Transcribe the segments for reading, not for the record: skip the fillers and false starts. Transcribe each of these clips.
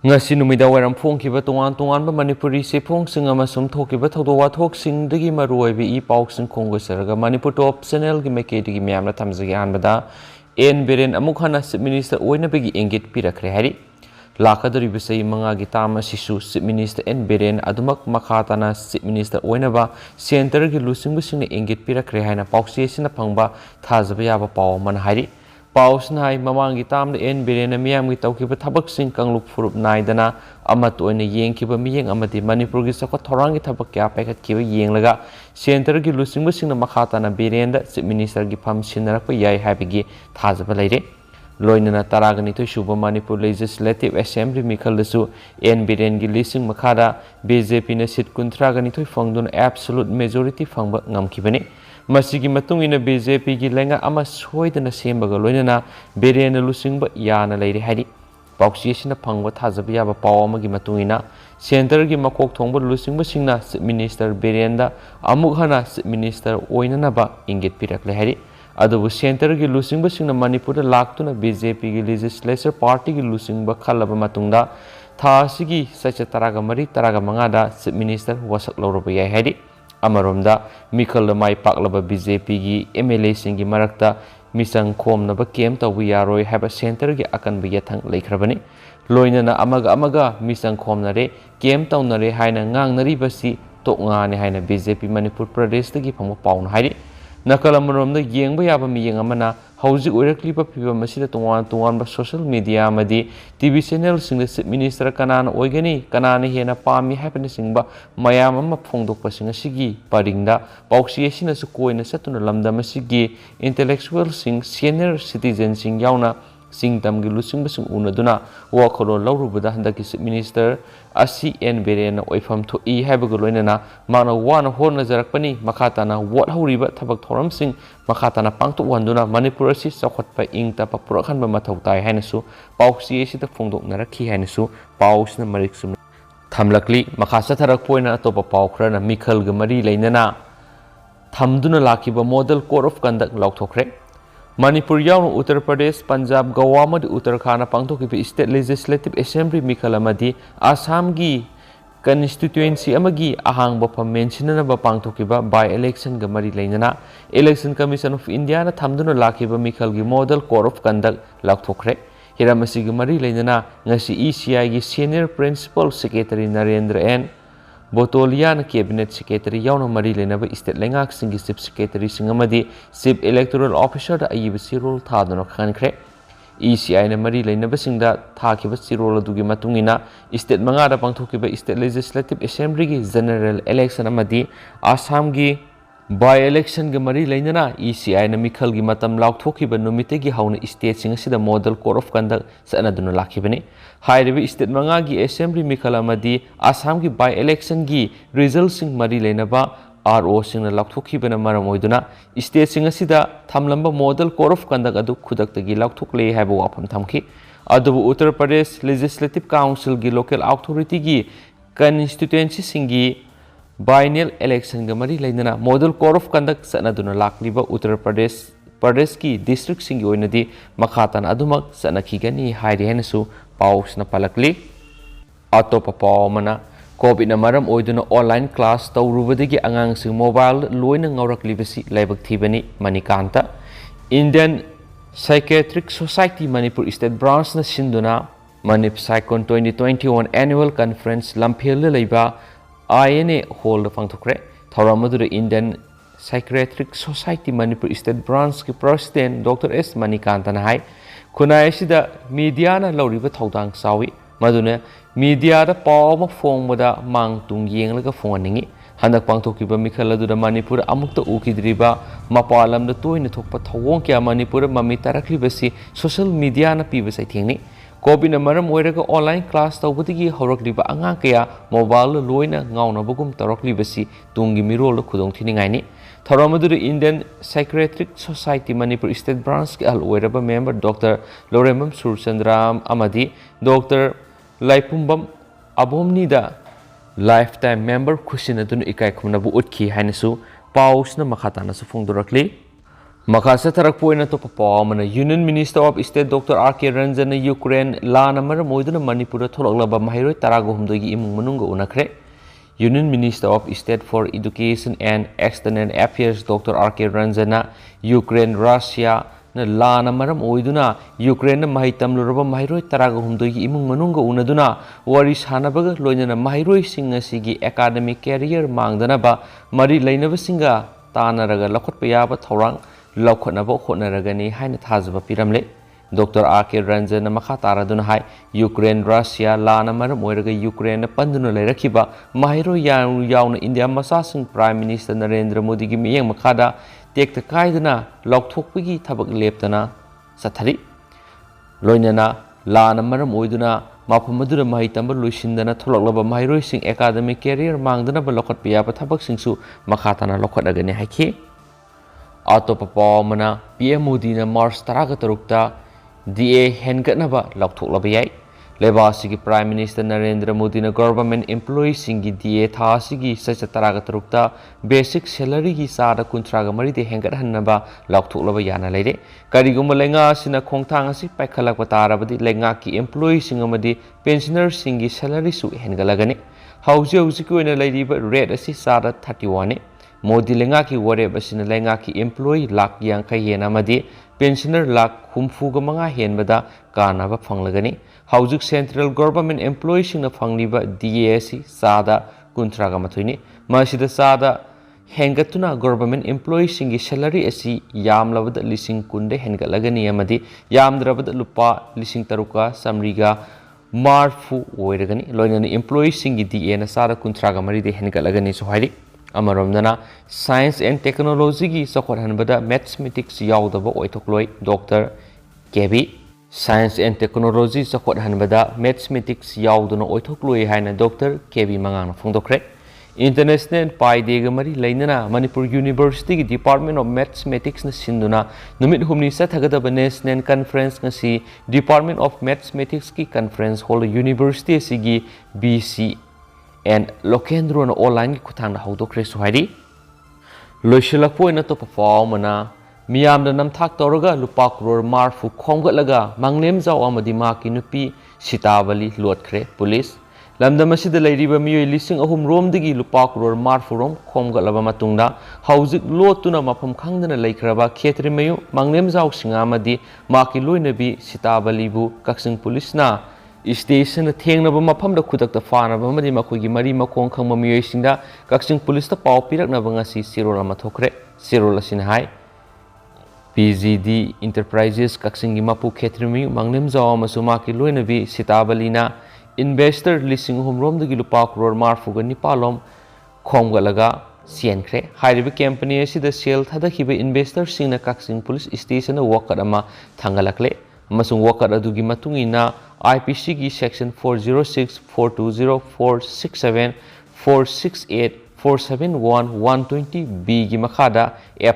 ngasi numida waram phongkiba tongan tongan ba manipuri se phongsing amasum thokiba thodo wathok singdagi maruibi I pausing khongosaraga manipur top channel gi mekedi gi myamna thamjagi anbada N Biren amuk Hanna CM Minister oinabagi Engit Pirakhre hairi lakadari bisai manga gi tama sisu CM Minister N Biren adumak makhatana CM Minister oinaba center gi lusingbu singna Engit Pirakhre haina pausi sina phangba thajaba yaba paw man hairi pausna hai mamangi tamda N Biren miyam gi tawkiba thabak sing kangluk furup naidana amat oina yengkiba miyeng amati manipur gi sakwa thorang gi thabak kya paikat kiba yenglaga center gi lusingbu singna makhatana Biren da CM Minister gi pham sinarakpa yai habigi thajaba leire loinana taragani to shuba manipur legislative assembly mikhaldasu N Biren gi lising makhada BJP na sit kuntragani to fangdun absolute majority fangba ngamkibani masigi matung ina BJP gi lenga ama soidana sembaga loinana Biren lusingba yana leire hairi pausi sina phangba thajaba yaba paw amagi matung ina center gi makok thongba lusingba singna minister Biren da amuk Hanna CM Minister oinana ba Engit Pirakhre hairi adubu center gi lusingba singna manipur da laktuna BJP gi legislature party gi lusingba khalaba matungda thasigi sacha taraga mari taraga manga da CM Minister wasak loroba yai hairi amaromda mikhal mai paklaba BJP gi MLA singi marakta misang khomnaba kem tawi yaroi haba center gi akan bi yathang leikhrabani loinana amaga misang khomnare kem tawnare haina ngangnari basi tokngane haina BJP Manipur Pradesh gi phamu pawn hairi nakal amaromda yengba yaba miyeng amana hauzik oirakliba piba masida tongan ba social media amadi TV channel singda CM Minister kanana oigani kanana hena pami happen singba mayam ama phongdokpa singa sigi paringda pauksi asina su koina satuna lamda masigi intellectual sing senior citizen sing yauna sing tamgi lusing basing unaduna wakholo lawrubada handaki CM Minister asi N Biren oifam tho I habaga loinana mana wana hona jarakpani makhatana wat horiba thabak thoram sing makhatana pangtok wanduna manipur asi sakhotpa ingta pa purakhanba mathau tai hainasu pausi asita phongdok narakhi hainasu pausna mariksum thamlakli makhasa tharak poina topa paukrana mikhal ga mari leinana thamduna lakiba model code of conduct lauthokre Manipur yawn Uttar Pradesh, Punjab, Goa madi Uttarakhand pangthokiba state legislative assembly mikhal amadi Assam gi constituency amagi ahangba pham mentionaba pangthokiba by election ga mari leinana Election Commission of India na thamduna lakiba mikhal gi model code of conduct lauthokre hiramasi gi mari leinana ngasi ECI gi senior principal secretary Narendra N Botolian Cabinet Secretary yauna mari lenaba state lengak singi chief secretary singamadi chief electoral officer da ayibasi role thaduna khankhre ECI na mari lenaba singda thakiba role adugi matungina state manga da pangthokiba state legislative assembly gi general election amadi Assam gi by election ga mari leinana ECI na mikhal gi matam lakthokiba numite gi hauna state singa sida model code of conduct sanaduna lakhibani hairibi state manga gi assembly mikhal amadi Assam gi by election gi result sing mari leinaba RO sing na lakthokibana maram oiduna state singa sida thamlamba model code of conduct adu khudakta gi lakthokle haiba wafam thamki adu Uttar Pradesh Legislative Council gi local authority gi constituency singi biennial election ga mari leinana model code of conduct sanaduna lakliba Uttar Pradesh ki district singi oinadi makhatan adumak sanakhigani hairi henasu pausna palakli atopa pawmana covid na maram oiduna online class tawrubadagi angang sing mobile loina ngauraklibasi laibak thibani manikanta Indian Psychiatric Society Manipur State Branch na sinduna Manip Psychon 2021 annual conference lamphel leiba INA Hall Fangthokre Thoramadura Indian Psychiatric Society Manipur State Branch ki President Dr. S. Manikantana hai Kunai sida media na lauriba thaudang sawi maduna media da pawma phongmada mangtung yenglaga phonningi handak pangthokiba mikhal aduda Manipur amukta ukidriba mapalam da toina thokpa thawong kya Manipur mami taraklibasi social media na piba sai thengni COVID na maram oiraga online class tawbutigi horakliba angang kaya mobile loina ngaunabagum taraklibasi tungi mirol khudong thiningaini Thoramadura Indian Psychiatric Society Manipur State Branch ki al oiraba member Dr. Loremam Surchandram Amadi Dr. Laipumbam Abomni da lifetime member khusinadun ikai khumnabu utki hainasu pausna makhatana su phongdorakli ꯃꯈꯥ ꯆꯠꯊꯔꯛꯄ ꯑꯣꯏꯅ ꯑꯇꯣꯞꯄ ꯄꯥꯎ ꯑꯃꯅ union minister of state doctor R K. ꯔꯟꯖꯟꯅ Ukraine ꯂꯥꯟꯅ ꯃꯔꯝ ꯑꯣꯏꯗꯨꯅ ꯃꯅꯤꯄꯨꯔꯗ ꯊꯣꯛꯂꯛꯂꯕ ꯃꯍꯩꯔꯣꯏ 19ꯒꯤ ꯏꯃꯨꯡ ꯃꯅꯨꯡꯒ ꯎꯅꯈ꯭ꯔꯦ꯫ Union minister of state for education and external affairs doctor R K. ꯔꯟꯖꯟꯅ ꯌꯨꯀ꯭ꯔꯦꯟ ꯔꯁꯤꯌꯥꯅ ꯂꯥꯟꯅ ꯃꯔꯝ ꯑꯣꯏꯗꯨꯅ ꯌꯨꯀ꯭ꯔꯦꯟꯗ ꯃꯍꯩ ꯇꯝꯂꯨꯔꯕ ꯃꯍꯩꯔꯣꯏ 19ꯒꯤ ꯏꯃꯨꯡ ꯃꯅꯨꯡꯒ ꯎꯅꯗꯨꯅ ꯋꯥꯔꯤ ꯁꯥꯅꯕꯒ ꯂꯣꯏꯅꯅ ꯃꯍꯩꯔꯣꯏꯁꯤꯡ ꯑꯁꯤꯒꯤ ꯑꯦꯀꯥꯗꯦꯃꯤꯛ ꯀꯦꯔꯤꯌꯔ ꯃꯥꯡꯗꯅꯕ ꯃꯔꯤ ꯂꯩꯅꯕꯁꯤꯡꯒ ꯇꯥꯟꯅꯔꯒ ꯂꯧꯈꯠꯄ ꯌꯥꯕ ꯊꯧꯔꯥꯡ ꯂꯧꯈꯠꯅꯕ ꯍꯣꯠꯅꯔꯒꯅꯤ ꯍꯥꯏꯅ ꯊꯥꯖꯕ ꯄꯤꯔꯝꯂꯦ꯫ Doctor R K. ꯔꯟꯖꯟꯅ ꯃꯈꯥ ꯇꯥꯔꯗꯨꯅ ꯍꯥꯏ ꯌꯨꯀ꯭ꯔꯦꯟ ꯔꯁꯤꯌꯥ ꯂꯥꯟꯅ ꯃꯔꯝ ꯑꯣꯏꯔꯒ ꯌꯨꯀ꯭ꯔꯦꯟꯗ ꯄꯟꯗꯨꯅ ꯂꯩꯔꯛꯈꯤꯕ ꯃꯍꯩꯔꯣꯏ ꯌꯥꯎꯅ ꯏꯟꯗꯤꯌꯥ ꯃꯆꯥꯁꯤꯡ ꯄ꯭ꯔꯥꯏꯝ ꯃꯤꯅꯤꯁꯇꯔ ꯅꯔꯦꯟꯗ꯭ꯔ ꯃꯣꯗꯤꯒꯤ ꯃꯤꯠꯌꯦꯡ ꯃꯈꯥꯗ ꯇꯦꯛꯇ ꯀꯥꯏꯗꯅ ꯂꯧꯊꯣꯛꯄꯒꯤ ꯊꯕꯛ ꯂꯦꯞꯇꯅ ꯆꯠꯊꯔꯤ꯫ ꯂꯣꯏꯅꯅ ꯂꯥꯟꯅ ꯃꯔꯝ ꯑꯣꯏꯗꯨꯅ ꯃꯐꯝ ꯑꯗꯨꯗ ꯃꯍꯩ ꯇꯝꯕ ꯂꯣꯏꯁꯤꯟꯗꯅ ꯊꯣꯛꯂꯛꯂꯕ ꯃꯍꯩꯔꯣꯏꯁꯤꯡ ꯑꯦꯀꯥꯗꯦꯃꯤꯛ ꯀꯦꯔꯤꯌꯔ ꯃꯥꯡꯗꯅꯕ ꯂꯧꯈꯠꯄ ꯌꯥꯕ ꯊꯕꯛꯁꯤꯡꯁꯨ ꯃꯈꯥ ꯇꯥꯅ ꯂꯧꯈꯠꯂꯒꯅꯤ ꯍꯥꯏꯈꯤ꯫ ꯑꯇꯣꯞꯄ ꯄꯥꯎ ꯑꯃꯅ ꯄꯤ.ꯑꯦꯝ. ꯃꯣꯗꯤꯅ ꯃꯥꯔꯆ 13ꯇ ꯗꯤ.ꯑꯦ. ꯍꯦꯟꯒꯠꯅꯕ ꯂꯥꯎꯊꯣꯛꯂꯕ ꯌꯥꯏ꯫ ꯂꯩꯕꯥꯛ ꯑꯁꯤꯒꯤ ꯄ꯭ꯔꯥꯏꯝ ꯃꯤꯅꯤꯁꯇꯔ ꯅꯔꯦꯟꯗ꯭ꯔ ꯃꯣꯗꯤꯅ ꯒꯚꯔꯟꯃꯦꯟꯠ ꯏꯝꯄ꯭ꯂꯣꯌꯤꯁꯤꯡꯒꯤ ꯗꯤ.ꯑꯦ. ꯊꯥ ꯑꯁꯤꯒꯤ ꯆꯩꯆꯠ 13ꯇ ꯕꯦꯁꯤꯛ ꯁꯦꯂꯔꯤꯒꯤ ꯆꯥꯗ 34ꯗ ꯍꯦꯟꯒꯠꯍꯟꯅꯕ ꯂꯥꯎꯊꯣꯛꯂꯕ ꯌꯥꯅ ꯂꯩꯔꯦ꯫ ꯀꯔꯤꯒꯨꯝꯕ ꯂꯩꯉꯥꯛ ꯑꯁꯤꯅ ꯈꯣꯡꯊꯥꯡ ꯑꯁꯤ ꯄꯥꯏꯈꯠꯂꯛꯄ ꯇꯥꯔꯕꯗꯤ ꯂꯩꯉꯥꯛꯀꯤ ꯏꯝꯄ꯭ꯂꯣꯌꯤꯁꯤꯡ ꯑꯃꯗꯤ ꯄꯦꯟꯁꯅꯔꯁꯤꯡꯒꯤ ꯁꯦꯂꯔꯤꯁꯨ ꯍꯦꯟꯒꯠꯂꯒꯅꯤ꯫ ꯍꯧꯖꯤꯛꯀꯤ ꯑꯣꯏꯅ ꯂꯩꯔꯤꯕ ꯔꯦꯠ ꯑꯁꯤ ꯆꯥꯗ 31ꯅꯤ꯫ ꯃꯣꯗꯤ ꯂꯩꯉꯥꯛꯀꯤ ꯋꯥꯔꯦꯞ ꯑꯁꯤꯅ ꯂꯩꯉꯥꯛꯀꯤ ꯏꯝꯄ꯭ꯂꯣꯌꯤ ꯂꯥꯈ 50 ꯍꯦꯟꯅ ꯑꯃꯗꯤ ꯄꯦꯟꯁꯅꯔ ꯂꯥꯈ 65 ꯍꯦꯟꯕꯗ ꯀꯥꯟꯅꯕ ꯐꯪꯂꯒꯅꯤ꯫ ꯍꯧꯖꯤꯛ ꯁꯦꯟꯇ꯭ꯔꯦꯜ ꯒꯚꯔꯟꯃꯦꯟꯠ ꯏꯝꯄ꯭ꯂꯣꯌꯤꯁꯤꯡꯅ ꯐꯪꯂꯤꯕ ꯗꯤ.ꯑꯦ. ꯑꯁꯤ ꯆꯥꯗ 38ꯅꯤ꯫ ꯃꯁꯤꯗ ꯆꯥꯗ ꯍꯦꯟꯒꯠꯇꯨꯅ ꯒꯚꯔꯟꯃꯦꯟꯠ ꯏꯝꯄ꯭ꯂꯣꯌꯤꯁꯤꯡꯒꯤ ꯁꯦꯂꯔꯤ ꯑꯁꯤ ꯌꯥꯝꯂꯕꯗ ꯂꯤꯁꯤꯡ 10ꯗ ꯍꯦꯟꯒꯠꯂꯒꯅꯤ ꯑꯃꯗꯤ ꯌꯥꯝꯗ꯭ꯔꯕꯗ ꯂꯨꯄꯥ 6,940 ꯑꯣꯏꯔꯒꯅꯤ꯫ ꯂꯣꯏꯅꯅ ꯏꯝꯄ꯭ꯂꯣꯌꯤꯁꯤꯡꯒꯤ ꯗꯤ.ꯑꯦ.ꯅ ꯆꯥꯗ 33ꯗ ꯍꯦꯟꯒꯠꯂꯒꯅꯤꯁꯨ ꯍꯥꯏꯔꯤ꯫ ꯑꯃꯔꯣꯝꯗꯅ ꯁꯥꯏꯟꯁ ꯑꯦꯟड ꯇꯦꯛꯅꯣꯂꯣꯖꯤꯒꯤ ꯆꯥꯎꯈꯠꯍꯟꯕꯗ ꯃꯦꯊꯃꯦꯇꯤꯛꯁ ꯌꯥꯎꯗꯕ ꯑꯣꯏꯊꯣꯛꯂꯣꯏ ꯗꯣꯛꯇꯔ ꯀꯦꯕꯤ꯫ ꯁꯥꯏꯟꯁ ꯑꯦꯟड ꯇꯦꯛꯅꯣꯂꯣꯖꯤ ꯆꯥꯎꯈꯠꯍꯟꯕꯗ ꯃꯦꯊꯃꯦꯇꯤꯛꯁ ꯌꯥꯎꯗꯅ ꯑꯣꯏꯊꯣꯛꯂꯣꯏ ꯍꯥꯏꯅ ꯗꯣꯛꯇꯔ ꯀꯦꯕꯤ ꯃꯉꯥꯡꯅ ꯐꯣꯡꯗꯣꯛꯈ꯭ꯔꯦ꯫ ꯏꯟꯇꯔꯅꯦꯁꯅꯦꯜ ꯄꯥꯏ ꯗꯦꯒ ꯃꯔꯤ ꯂꯩꯅꯅ ꯃꯅꯤꯄꯨꯔ ꯌꯨꯅꯤꯚꯔꯁꯤꯇꯤꯒꯤ ꯗꯤꯄꯥꯔꯠꯃꯦꯟꯠ ꯑꯣꯐ ꯃꯦꯊꯃꯦꯇꯤꯛꯁꯅ ꯁꯤꯟꯗꯨꯅ ꯅꯨꯃꯤꯠ 5ꯅꯤ ꯆꯠꯊꯒꯗꯕ ꯅꯦꯁꯅꯦꯜ ꯀꯟꯐꯔꯦꯟꯁ ꯉꯁꯤ ꯗꯤꯄꯥꯔꯠꯃꯦꯟꯠ ꯑꯣꯐ ꯃꯦꯊꯃꯦꯇꯤꯛꯁꯀꯤ ꯀꯟꯐꯔꯦꯟꯁ ꯍꯣꯜ ꯌꯨꯅꯤꯚꯔꯁꯤꯇꯤ ꯑꯁꯤꯒꯤ BC.N. ꯂꯣꯀꯦꯟꯗ꯭ꯔꯣꯅ ꯑꯣꯟꯂꯥꯏꯟꯒꯤ ꯈꯨꯠꯊꯥꯡꯗ ꯍꯧꯗꯣꯛꯈ꯭ꯔꯦꯁꯨ ꯍꯥꯏꯔꯤ꯫ ꯂꯣꯏꯁꯤꯜꯂꯛꯄ ꯑꯣꯏꯅ ꯑꯇꯣꯞꯄ ꯄꯥꯎ ꯑꯃꯅ ꯃꯤꯌꯥꯝꯗ ꯅꯝꯊꯥꯛ ꯇꯧꯔꯒ ꯂꯨꯄꯥ ꯀ꯭ꯔꯣꯔ 40 ꯈꯣꯝꯒꯠꯂꯒ ꯃꯪꯂꯦꯝꯖꯥꯎ ꯑꯃꯗꯤ ꯃꯍꯥꯛꯀꯤ ꯅꯨꯄꯤ ꯁꯤꯇꯥꯕꯂꯤ ꯂꯣꯠꯈ꯭ꯔꯦ ꯄꯨꯂꯤꯁ꯫ ꯂꯝꯗꯝ ꯑꯁꯤꯗ ꯂꯩꯔꯤꯕ ꯃꯤꯑꯣꯏ 3,000 ꯔꯣꯝꯗꯒꯤ ꯂꯨꯄꯥ ꯀ꯭ꯔꯣꯔ 40 ꯔꯣꯝ ꯈꯣꯝꯒꯠꯂꯕ ꯃꯇꯨꯡꯗ ꯍꯧꯖꯤꯛ ꯂꯣꯠꯇꯨꯅ ꯃꯐꯝ ꯈꯪꯗꯅ ꯂꯩꯈ꯭ꯔꯕ ꯈꯦꯇ꯭ꯔꯤꯃꯌꯨꯝ ꯃꯪꯂꯦꯝꯖꯥꯎ ꯁꯤꯡꯍ ꯑꯃꯗꯤ ꯃꯍꯥꯛꯀꯤ ꯂꯣꯏꯅꯕꯤ ꯁꯤꯇꯥꯕꯂꯤꯕꯨ ꯀꯛꯆꯤꯡ ꯄꯨꯂꯤꯁꯅ ꯏꯁꯇꯦꯁꯟꯗ ꯊꯦꯡꯅꯕ ꯃꯐꯝꯗ ꯈꯨꯗꯛꯇ ꯐꯥꯅꯕ ꯑꯃꯗꯤ ꯃꯈꯣꯏꯒꯤ ꯃꯔꯤ ꯃꯈꯣꯡ ꯈꯪꯕ ꯃꯤꯑꯣꯏꯁꯤꯡꯗ ꯀꯛꯆꯤꯡ ꯄꯨꯂꯤꯁꯇ ꯄꯥꯎ ꯄꯤꯔꯛꯅꯕ ꯉꯁꯤ ꯆꯦꯔꯣꯜ ꯑꯃ ꯊꯣꯛꯈ꯭ꯔꯦ꯫ ꯆꯦꯔꯣꯜ ꯑꯁꯤꯅ ꯍꯥꯏ ꯄꯤ.ꯖꯤ.ꯗꯤ. ꯏꯟꯇꯔꯄ꯭ꯔꯥꯏꯖꯦꯁ ꯀꯛꯆꯤꯡꯒꯤ ꯃꯄꯨ ꯈꯦꯇ꯭ꯔꯤꯃꯌꯨꯝ ꯃꯪꯂꯦꯝꯖꯥꯎ ꯑꯃꯁꯨꯡ ꯃꯍꯥꯛꯀꯤ ꯂꯣꯏꯅꯕꯤ ꯁꯤꯇꯥꯕꯂꯤꯅ ꯏꯟꯚꯦꯁꯇꯔ 3,000 ꯔꯣꯝꯗꯒꯤ ꯂꯨꯄꯥ ꯀ꯭ꯔꯣꯔ 49 ꯈꯣꯝꯒꯠꯂꯒ ꯆꯦꯟꯈ꯭ꯔꯦ꯫ ꯍꯥꯏꯔꯤꯕ ꯀꯦꯝꯄꯅꯤ ꯑꯁꯤꯗ ꯁꯦꯜ ꯊꯥꯗꯈꯤꯕ ꯏꯟꯚꯦꯁꯇꯔꯁꯤꯡꯅ ꯀꯛꯆꯤꯡ ꯄꯨꯂꯤꯁ ꯏꯁꯇꯦꯁꯟꯗ ꯋꯥꯀꯠ ꯑꯃ ꯊꯥꯡꯒꯠꯂꯛꯂꯦ ꯑꯃꯁꯨꯡ ꯋꯥꯀꯠ ꯑꯗꯨꯒꯤ ꯃꯇꯨꯡ ꯏꯟꯅ IPCꯒꯤ ꯁꯦꯛꯁꯟ 406, 420, 467, 468, 471, 120(b)ꯒꯤ ꯃꯈꯥꯗ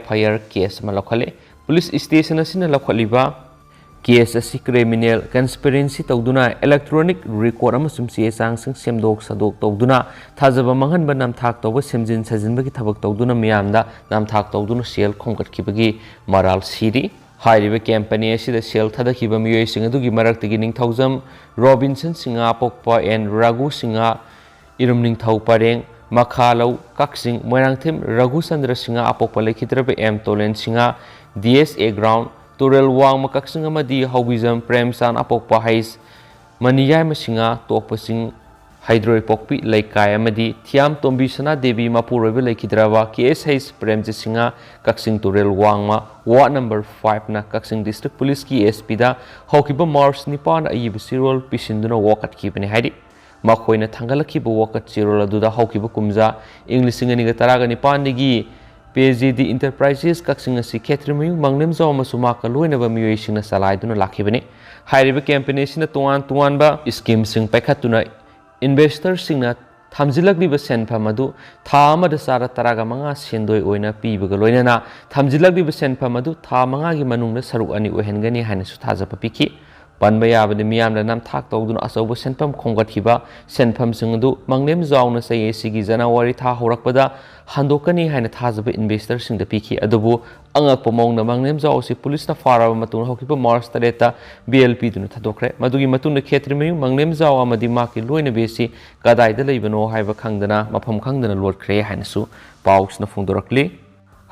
FIR ꯀꯦꯁ ꯑꯃ ꯂꯧꯈꯠꯂꯦ꯫ ꯄꯨꯂꯤꯁ ꯏꯁꯇꯦꯁꯟ ꯑꯁꯤꯅ ꯂꯧꯈꯠꯂꯤꯕ ꯀꯦꯁ ꯑꯁꯤ ꯀ꯭ꯔꯤꯃꯤꯅꯦꯜ ꯀꯟꯁꯄꯤꯔꯦꯟꯁꯤ ꯇꯧꯗꯨꯅ ꯑꯦꯂꯦꯛꯇ꯭ꯔꯣꯅꯤꯛ ꯔꯦꯀꯣꯔꯗ ꯑꯃꯁꯨꯡ ꯆꯦ ꯆꯥꯡꯁꯤꯡ ꯁꯦꯝꯗꯣꯛ ꯁꯥꯗꯣꯛ ꯇꯧꯗꯨꯅ ꯊꯥꯖꯕ ꯃꯥꯡꯍꯟꯕ ꯅꯝꯊꯥꯛ ꯇꯧꯕ ꯁꯦꯝꯖꯤꯟ ꯁꯥꯖꯤꯟꯕꯒꯤ ꯊꯕꯛ ꯇꯧꯗꯨꯅ ꯃꯤꯌꯥꯝꯗ ꯅꯝꯊꯥꯛ ꯇꯧꯗꯨꯅ ꯁꯦꯜ ꯈꯣꯝꯒꯠꯈꯤꯕꯒꯤ ꯃꯔꯥꯜ ꯁꯤꯔꯤ꯫ ꯍꯥꯏꯔꯤꯕ ꯀꯦꯝꯄꯅꯤ ꯑꯁꯤꯗ ꯁꯦꯜ ꯊꯥꯗꯈꯤꯕ ꯃꯤꯑꯣꯏꯁꯤꯡ ꯑꯗꯨꯒꯤ ꯃꯔꯛꯇꯒꯤ ꯅꯤꯡꯊꯧꯖꯝ ꯔꯣꯕꯤꯟꯁꯟ ꯁꯤꯡꯍ ꯑꯄꯣꯛꯄ N. ꯔꯘꯨ ꯁꯤꯡꯍ ꯏꯔꯨꯝꯅꯤꯡꯊꯧ ꯄꯔꯦꯡ ꯃꯈꯥꯂꯧ ꯀꯛꯆꯤꯡ ꯃꯣꯏꯔꯥꯡꯊꯦꯝ ꯔꯘꯨꯆꯟꯗ꯭ꯔ ꯁꯤꯡꯍ ꯑꯄꯣꯛꯄ ꯂꯩꯈꯤꯗ꯭ꯔꯕ M. ꯇꯣꯂꯦꯟ ꯁꯤꯡꯍ DSA ꯒ꯭ꯔꯥꯎꯟ ꯇꯨꯔꯦꯜ ꯋꯥꯡꯃ ꯀꯛꯆꯤꯡ ꯑꯃꯗꯤ ꯍꯧꯕꯤꯖꯝ ꯄ꯭ꯔꯦꯝꯆꯥꯟ ꯑꯄꯣꯛꯄ H. ꯃꯅꯤꯌꯥꯏꯃ ꯁꯤꯡꯍ ꯇꯣꯛꯄꯁꯤꯡ ꯍꯩꯗ꯭ꯔꯣꯏꯄꯣꯛꯄꯤ ꯂꯩꯀꯥꯏ ꯑꯃꯗꯤ ꯊꯤꯌꯥꯝ ꯇꯣꯝꯕꯤ ꯁꯅꯥꯗꯦꯕꯤ ꯃꯄꯨꯔꯣꯏꯕ ꯂꯩꯈꯤꯗ꯭ꯔꯕ KSH ꯄ꯭ꯔꯦꯝꯖꯤꯠ ꯁꯤꯡꯍ ꯀꯛꯆꯤꯡ ꯇꯨꯔꯦꯜ ꯋꯥꯡꯃ ꯋꯥꯔꯗ ꯅꯝꯕꯔ 5ꯅ ꯀꯛꯆꯤꯡ ꯗꯤꯁꯇ꯭ꯔꯤꯛ ꯄꯨꯂꯤꯁꯀꯤ SP.ꯗ ꯍꯧꯈꯤꯕ ꯃꯥꯔꯆ 9ꯗ ꯑꯏꯕ ꯆꯦꯔꯣꯜ ꯄꯤꯁꯤꯟꯗꯨꯅ ꯋꯥꯀꯠꯈꯤꯕꯅꯤ ꯍꯥꯏꯔꯤ꯫ ꯃꯈꯣꯏꯅ ꯊꯥꯡꯒꯠꯂꯛꯈꯤꯕ ꯋꯥꯀꯠ ꯆꯦꯔꯣꯜ ꯑꯗꯨꯗ ꯍꯧꯈꯤꯕ ꯀꯨꯝꯖꯥ ꯏꯪ 2019ꯗꯒꯤ ꯄꯤ.ꯖꯤ.ꯗꯤ. ꯏꯟꯇꯔꯄ꯭ꯔꯥꯏꯖꯦꯁ ꯀꯛꯆꯤꯡ ꯑꯁꯤ ꯈꯦꯇ꯭ꯔꯤꯃꯌꯨꯝ ꯃꯪꯂꯦꯝꯖꯥꯎ ꯑꯃꯁꯨꯡ ꯃꯍꯥꯛꯀ ꯂꯣꯏꯅꯕ ꯃꯤꯑꯣꯏꯁꯤꯡꯅ ꯆꯂꯥꯏꯗꯨꯅ ꯂꯥꯛꯈꯤꯕꯅꯤ꯫ ꯍꯥꯏꯔꯤꯕ ꯀꯦꯝꯄꯦꯅꯤ ꯑꯁꯤꯅ ꯇꯣꯉꯥꯟ ꯇꯣꯉꯥꯟꯕ ꯁ꯭ꯀꯤꯝꯁꯤꯡ ꯄꯥꯏꯈꯠꯇꯨꯅ ꯏꯟꯚꯦꯁꯇꯔꯁꯤꯡꯅ ꯊꯝꯖꯤꯜꯂꯛꯂꯤꯕ ꯁꯦꯟꯐꯝ ꯑꯗꯨ ꯊꯥ ꯑꯃꯗ ꯆꯥꯗ 15 ꯁꯦꯟꯗꯣꯏ ꯑꯣꯏꯅ ꯄꯤꯕꯒ ꯂꯣꯏꯅꯅ ꯊꯝꯖꯤꯜꯂꯛꯂꯤꯕ ꯁꯦꯟꯐꯝ ꯑꯗꯨ ꯊꯥ 5ꯒꯤ ꯃꯅꯨꯡꯗ ꯁꯔꯨꯛ 2 ꯑꯣꯏꯍꯟꯒꯅꯤ ꯍꯥꯏꯅꯁꯨ ꯊꯥꯖꯕ ꯄꯤꯈꯤ꯫ ꯄꯟꯕ ꯌꯥꯕꯗꯤ ꯃꯤꯌꯥꯝꯅ ꯅꯝꯊꯥꯛ ꯇꯧꯗꯨꯅ ꯑꯆꯧꯕ ꯁꯦꯟꯐꯝ ꯈꯣꯝꯒꯠꯈꯤꯕ ꯁꯦꯟꯐꯝꯁꯤꯡ ꯑꯗꯨ ꯃꯪꯂꯦꯝ ꯖꯥꯎꯅ ꯆꯍꯤ ꯑꯁꯤꯒꯤ ꯖꯅꯋꯥꯔꯤ ꯊꯥ ꯍꯧꯔꯛꯄꯗ ꯍꯟꯗꯣꯛꯀꯅꯤ ꯍꯥꯏꯅ ꯊꯥꯖꯕ ꯏꯟꯚꯦꯁꯇꯔꯁꯤꯡꯗ ꯄꯤꯈꯤ ꯑꯗꯨꯕꯨ ꯑꯉꯛꯄ ꯃꯑꯣꯡꯗ ꯃꯪꯂꯦꯝ ꯖꯥꯎ ꯑꯁꯤ ꯄꯨꯂꯤꯁꯅ ꯐꯥꯔꯕ ꯃꯇꯨꯡꯗ ꯍꯧꯈꯤꯕ ꯃꯥꯔꯆ 8ꯇ ꯕꯦꯜ ꯄꯤꯗꯨꯅ ꯊꯥꯗꯣꯛꯈ꯭ꯔꯦ ꯃꯗꯨꯒꯤ ꯃꯇꯨꯡꯗ ꯈꯦꯇ꯭ꯔꯤꯃꯌꯨꯝ ꯃꯪꯂꯦꯝ ꯖꯥꯎ ꯑꯃꯗꯤ ꯃꯍꯥꯛꯀꯤ ꯂꯣꯏꯅꯕꯤ ꯑꯁꯤ ꯀꯗꯥꯏꯗ ꯂꯩꯕꯅꯣ ꯍꯥꯏꯕ ꯈꯪꯗꯅ ꯃꯐꯝ ꯈꯪꯗꯅ ꯂꯣꯠꯈ꯭ꯔꯦ ꯍꯥꯏꯅꯁꯨ ꯄꯥꯎꯁꯤꯅ ꯐꯣꯡꯗꯣꯔꯛꯂꯤ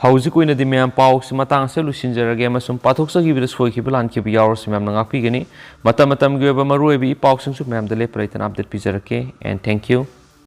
ꯍꯧꯖꯤꯛ ꯑꯣꯏꯅꯗꯤ ꯃꯌꯥꯝ ꯄꯥꯎꯁꯤ ꯃꯇꯥꯡ ꯑꯁꯤꯗ ꯂꯣꯏꯁꯤꯟꯖꯔꯒꯦ ꯑꯃꯁꯨꯡ ꯄꯥꯊꯣꯛꯆꯈꯤꯕꯗ ꯁꯣꯏꯈꯤꯕ ꯂꯥꯟꯈꯤꯕ ꯌꯥꯎꯔꯁꯨ ꯃꯌꯥꯝꯅ ꯉꯥꯛꯄꯤꯒꯅꯤ ꯃꯇꯝ ꯃꯇꯝꯒꯤ ꯑꯣꯏꯕ ꯃꯔꯨꯑꯣꯏꯕ ꯏ ꯄꯥꯎꯁꯤꯡꯁꯨ ꯃꯌꯥꯝꯗ ꯂꯦꯞꯄ ꯂꯩꯇꯅ ꯑꯞꯗꯦꯠ ꯄꯤꯖꯔꯛꯀꯦ ꯑꯦꯟ ꯊꯦꯡꯛ ꯌꯨ